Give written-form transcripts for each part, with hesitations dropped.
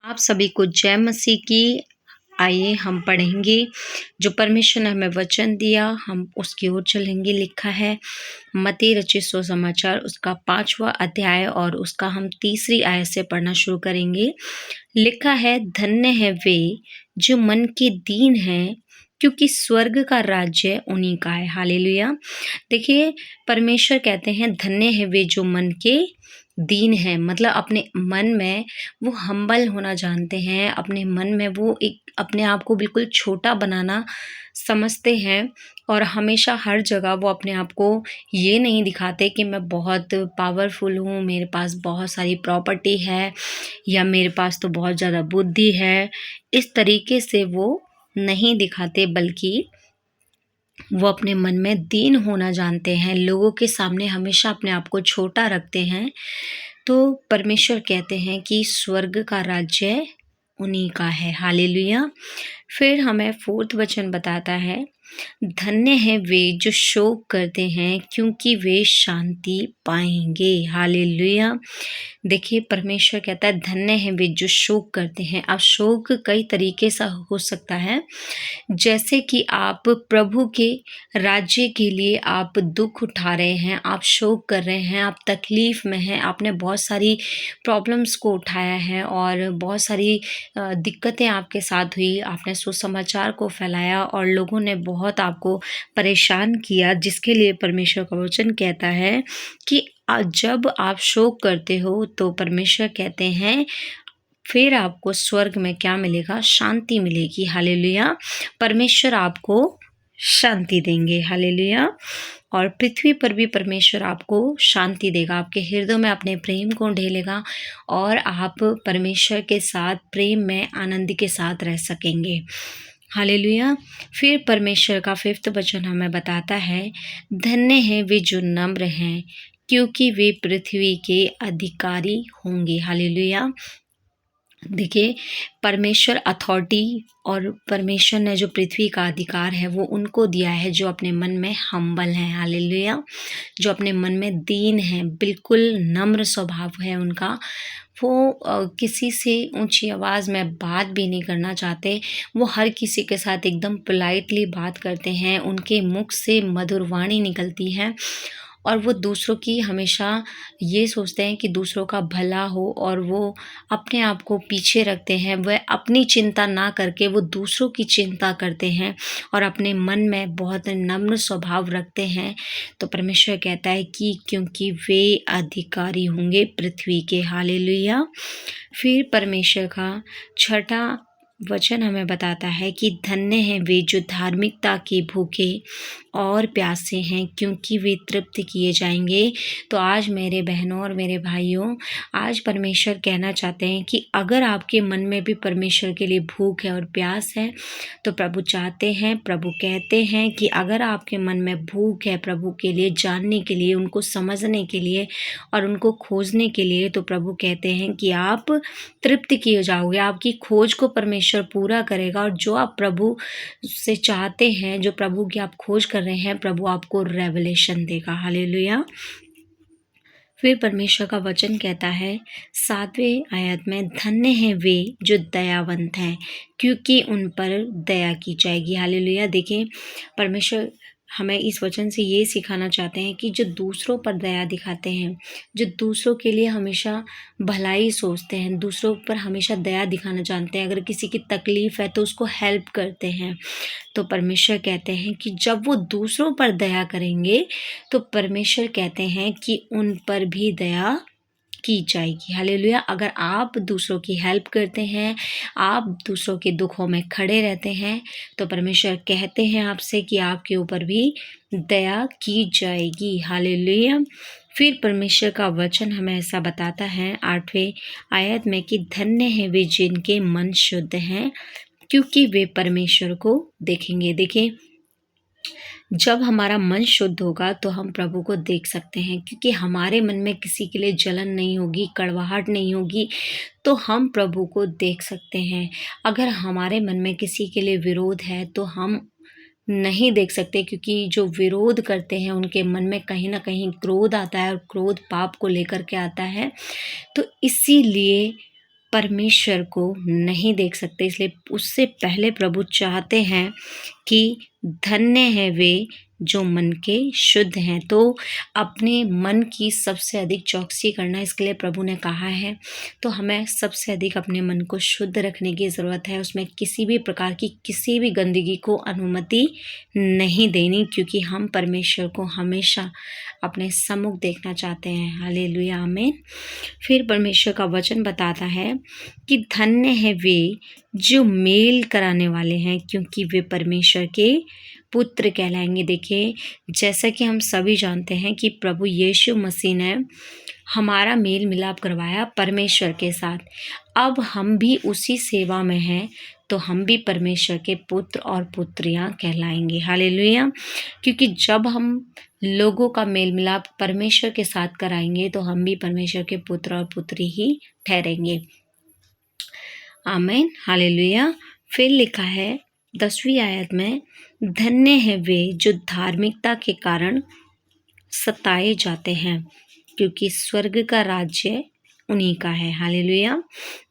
आप सभी को जय मसीह की। आइए हम पढ़ेंगे जो परमेश्वर ने हमें वचन दिया, हम उसकी ओर चलेंगे। लिखा है मत्ती रचित सुसमाचार उसका 5वां अध्याय और उसका हम 3री आयत से पढ़ना शुरू करेंगे। लिखा है, धन्य है वे जो मन के दीन हैं, क्योंकि स्वर्ग का राज्य उन्हीं का है। हालेलुया। देखिए, परमेश्वर कहते हैं धन्य है वे जो मन के दीन है, मतलब अपने मन में वो हम्बल होना जानते हैं, अपने मन में वो एक अपने आप को बिल्कुल छोटा बनाना समझते हैं। और हमेशा हर जगह वो अपने आप को ये नहीं दिखाते कि मैं बहुत पावरफुल हूँ, मेरे पास बहुत सारी प्रॉपर्टी है या मेरे पास तो बहुत ज़्यादा बुद्धि है। इस तरीके से वो नहीं दिखाते, बल्कि वो अपने मन में दीन होना जानते हैं, लोगों के सामने हमेशा अपने आप को छोटा रखते हैं। तो परमेश्वर कहते हैं कि स्वर्ग का राज्य उन्हीं का है। हालेलुया। फिर हमें 4th वचन बताता है, धन्य है वे जो शोक करते हैं, क्योंकि वे शांति पाएंगे। हालेलुया। देखिए, परमेश्वर कहता है धन्य है वे जो शोक करते हैं। अब शोक कई तरीके से हो सकता है, जैसे कि आप प्रभु के राज्य के लिए आप दुख उठा रहे हैं, आप शोक कर रहे हैं, आप तकलीफ में हैं, आपने बहुत सारी प्रॉब्लम्स को उठाया है और बहुत सारी दिक्कतें आपके साथ हुई, आपने सुसमाचार को फैलाया और लोगों ने बहुत आपको परेशान किया, जिसके लिए परमेश्वर का वचन कहता है कि जब आप शोक करते हो तो परमेश्वर कहते हैं फिर आपको स्वर्ग में क्या मिलेगा? शांति मिलेगी। हालेलुया। परमेश्वर आपको शांति देंगे। हालेलुया। और पृथ्वी पर भी परमेश्वर आपको शांति देगा, आपके हृदय में अपने प्रेम को ढेलेगा और आप परमेश्वर के साथ प्रेम में आनंद के साथ रह सकेंगे। हालेलुया। फिर परमेश्वर का 5th वचन हमें बताता है, धन्य है वे जो नम्र हैं, क्योंकि वे पृथ्वी के अधिकारी होंगे। हालेलुया। देखिए, परमेश्वर अथॉरिटी और परमेश्वर ने जो पृथ्वी का अधिकार है वो उनको दिया है जो अपने मन में हम्बल हैं। हालेलुया। जो अपने मन में दीन हैं, बिल्कुल नम्र स्वभाव है उनका। वो किसी से ऊंची आवाज़ में बात भी नहीं करना चाहते, वो हर किसी के साथ एकदम पोलाइटली बात करते हैं, उनके मुख से मधुर वाणी निकलती है और वो दूसरों की हमेशा ये सोचते हैं कि दूसरों का भला हो और वो अपने आप को पीछे रखते हैं। वह अपनी चिंता ना करके वो दूसरों की चिंता करते हैं और अपने मन में बहुत नम्र स्वभाव रखते हैं। तो परमेश्वर कहता है कि क्योंकि वे अधिकारी होंगे पृथ्वी के। हालेलुया। फिर परमेश्वर का 6ठा वचन हमें बताता है कि धन्य हैं वे जो धार्मिकता के भूखे और प्यासे हैं, क्योंकि वे तृप्त किए जाएंगे। तो आज मेरे बहनों और मेरे भाइयों, आज परमेश्वर कहना चाहते हैं कि अगर आपके मन में भी परमेश्वर के लिए भूख है और प्यास है, तो प्रभु चाहते हैं, प्रभु कहते हैं कि अगर आपके मन में भूख है प्रभु के लिए, जानने के लिए, उनको समझने के लिए और उनको खोजने के लिए, तो प्रभु कहते हैं कि आप तृप्त किए जाओगे। आपकी खोज को परमेश्वर पूरा करेगा और जो आप प्रभु से चाहते हैं, जो प्रभु की आप खोज कर रहे हैं, प्रभु आपको रेवलेशन देगा। हालेलुया। फिर परमेश्वर का वचन कहता है 7वें आयत में, धन्य हैं वे जो दयावंत हैं, क्योंकि उन पर दया की जाएगी। हालेलुया। देखिए, परमेश्वर हमें इस वचन से ये सिखाना चाहते हैं कि जो दूसरों पर दया दिखाते हैं, जो दूसरों के लिए हमेशा भलाई सोचते हैं, दूसरों पर हमेशा दया दिखाना जानते हैं, अगर किसी की तकलीफ़ है तो उसको हेल्प करते हैं, तो परमेश्वर कहते हैं कि जब वो दूसरों पर दया करेंगे तो परमेश्वर कहते हैं कि उन पर भी दया की जाएगी। हालेलुया। अगर आप दूसरों की हेल्प करते हैं, आप दूसरों के दुखों में खड़े रहते हैं, तो परमेश्वर कहते हैं आपसे कि आपके ऊपर भी दया की जाएगी। हालेलुया। फिर परमेश्वर का वचन हमें ऐसा बताता है 8वें आयत में कि धन्य है वे जिनके मन शुद्ध हैं, क्योंकि वे परमेश्वर को देखेंगे। देखिए, जब हमारा मन शुद्ध होगा तो हम प्रभु को देख सकते हैं, क्योंकि हमारे मन में किसी के लिए जलन नहीं होगी, कड़वाहट नहीं होगी, तो हम प्रभु को देख सकते हैं। अगर हमारे मन में किसी के लिए विरोध है तो हम नहीं देख सकते, क्योंकि जो विरोध करते हैं उनके मन में कहीं ना कहीं क्रोध आता है और क्रोध पाप को लेकर के आता है। तो इसीलिए परमेश्वर को नहीं देख सकते। इसलिए उससे पहले प्रभु चाहते हैं कि धन्य है वे जो मन के शुद्ध हैं। तो अपने मन की सबसे अधिक चौकसी करना, इसके लिए प्रभु ने कहा है। तो हमें सबसे अधिक अपने मन को शुद्ध रखने की ज़रूरत है। उसमें किसी भी प्रकार की किसी भी गंदगी को अनुमति नहीं देनी, क्योंकि हम परमेश्वर को हमेशा अपने सम्मुख देखना चाहते हैं। हालेलुया, आमीन। फिर परमेश्वर का वचन बताता है कि धन्य है वे जो मेल कराने वाले हैं, क्योंकि वे परमेश्वर के पुत्र कहलाएंगे। देखिए, जैसा कि हम सभी जानते हैं कि प्रभु यीशु मसीह ने हमारा मेल मिलाप करवाया परमेश्वर के साथ। अब हम भी उसी सेवा में हैं, तो हम भी परमेश्वर के पुत्र और पुत्रियां कहलाएंगे। हालेलुया। क्योंकि जब हम लोगों का मेल मिलाप परमेश्वर के साथ कराएंगे, तो हम भी परमेश्वर के पुत्र और पुत्री ही ठहरेंगे। आमीन, हालेलुया। फिर लिखा है 10वीं आयत में, धन्य है वे जो धार्मिकता के कारण सताए जाते हैं, क्योंकि स्वर्ग का राज्य उन्हीं का है। हालेलुया।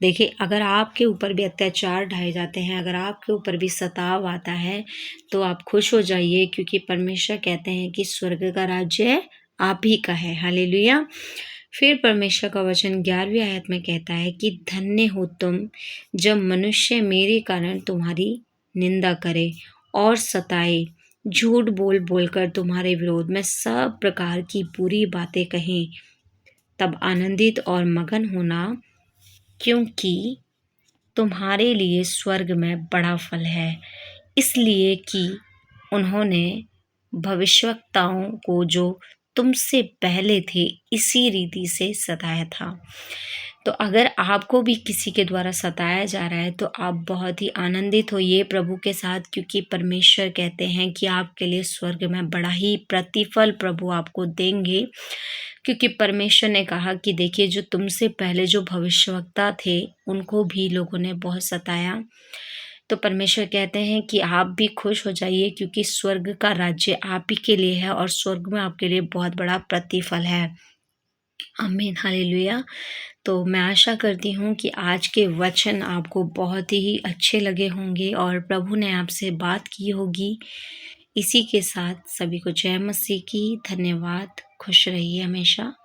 देखिए, अगर आपके ऊपर भी अत्याचार ढाए जाते हैं, अगर आपके ऊपर भी सताव आता है, तो आप खुश हो जाइए, क्योंकि परमेश्वर कहते हैं कि स्वर्ग का राज्य आप ही का है। हालेलुया। फिर परमेश्वर का वचन 11वीं आयत में कहता है कि धन्य हो तुम जब मनुष्य मेरे कारण तुम्हारी निंदा करे और सताए, झूठ बोल बोलकर तुम्हारे विरोध में सब प्रकार की बुरी बातें कहें। तब आनंदित और मगन होना, क्योंकि तुम्हारे लिए स्वर्ग में बड़ा फल है, इसलिए कि उन्होंने भविष्यवक्ताओं को जो तुमसे पहले थे इसी रीति से सताया था। तो अगर आपको भी किसी के द्वारा सताया जा रहा है, तो आप बहुत ही आनंदित होइए प्रभु के साथ, क्योंकि परमेश्वर कहते हैं कि आपके लिए स्वर्ग में बड़ा ही प्रतिफल प्रभु आपको देंगे। क्योंकि परमेश्वर ने कहा कि देखिए, जो तुमसे पहले जो भविष्यवक्ता थे उनको भी लोगों ने बहुत सताया। तो परमेश्वर कहते हैं कि आप भी खुश हो जाइए, क्योंकि स्वर्ग का राज्य आप ही के लिए है और स्वर्ग में आपके लिए बहुत बड़ा प्रतिफल है। आमीन, हालेलुया। तो मैं आशा करती हूँ कि आज के वचन आपको बहुत ही अच्छे लगे होंगे और प्रभु ने आपसे बात की होगी। इसी के साथ सभी को जय मसीह की। धन्यवाद। खुश रहिए हमेशा।